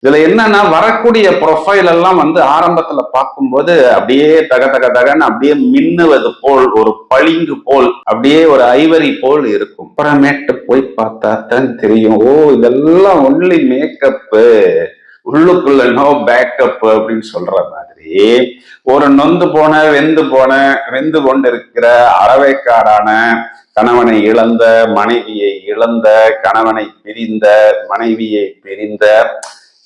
இதுல என்னன்னா வரக்கூடிய ப்ரொஃபைல் எல்லாம் வந்து ஆரம்பத்துல பார்க்கும்போது அப்படியே தக தக தகன்னு அப்படியே மின்னுவது போல், ஒரு பளிங்கு போல், அப்படியே ஒரு ஐவரி போல் இருக்கும். அப்புறமேட்டு போய் பார்த்தா தான் தெரியும், ஓ இதெல்லாம் ஒன்லி மேக்கப்பு, உள்ளுக்குள்ள நோ பேக்கப் அப்படின்னு சொல்ற மாதிரி ஒரு நொந்து போன வெந்து கொண்டிருக்கிற அறவைக்காடான கணவனை இழந்த, மனைவியை இழந்த, கணவனை பிரிந்த, மனைவியை பிரிந்த,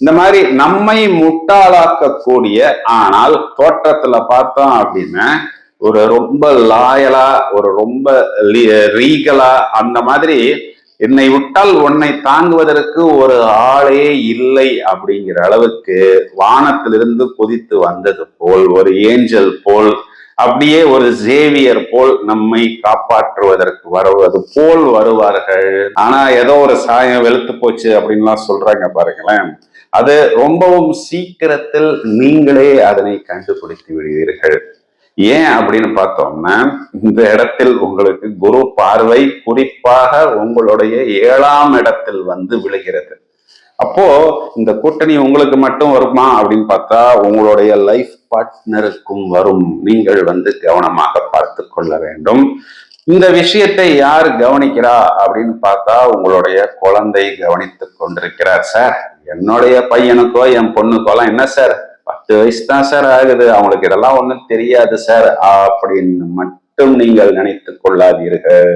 இந்த மாதிரி நம்மை முட்டாளாக்கக்கூடிய, ஆனால் தோற்றத்துல பார்த்தோம் அப்படின்னா ஒரு ரொம்ப லாயலா, ஒரு ரொம்ப ரீகலா, அந்த மாதிரி என்னை விட்டால் உன்னை தாங்குவதற்கு ஒரு ஆளே இல்லை அப்படிங்கிற அளவுக்கு வானத்திலிருந்து குதித்து வந்தது போல், ஒரு ஏஞ்சல் போல், அப்படியே ஒரு சேவியர் போல் நம்மை காப்பாற்றுவதற்கு வருவது போல் வருவார்கள். ஆனா ஏதோ ஒரு சாயம் வெளுத்து போச்சு அப்படின்லாம் சொல்றாங்க பாருங்களேன். அது ரொம்பவும் சீக்கிரத்தில் நீங்களே அதனை கண்டுபிடித்து விடுவீர்கள். ஏன் அப்படின்னு பார்த்தோம்னா, இந்த இடத்தில் உங்களுக்கு குரு பார்வை குறிப்பாக உங்களுடைய 7ஆம் இடத்தில் வந்து விழுகிறது. அப்போ இந்த கூட்டணி உங்களுக்கு மட்டும் வருமா அப்படின்னு பார்த்தா உங்களுடைய லைஃப் பார்ட்னருக்கும் வரும். நீங்கள் வந்து கவனமாக பார்த்து கொள்ள வேண்டும். இந்த விஷயத்தை யார் கவனிக்கிறா அப்படின்னு பார்த்தா உங்களுடைய குழந்தை கவனித்துக் கொண்டிருக்கிறார். சார், என்னுடைய பையனுக்கோ என் பொண்ணுக்கோலாம் என்ன சார் 10 வயசு தான் சார் ஆகுது, அவங்களுக்கு இதெல்லாம் ஒண்ணும் தெரியாது சார் அப்படின்னு மட்டும் நீங்கள் நினைத்துக் கொள்ளாதீர்கள்.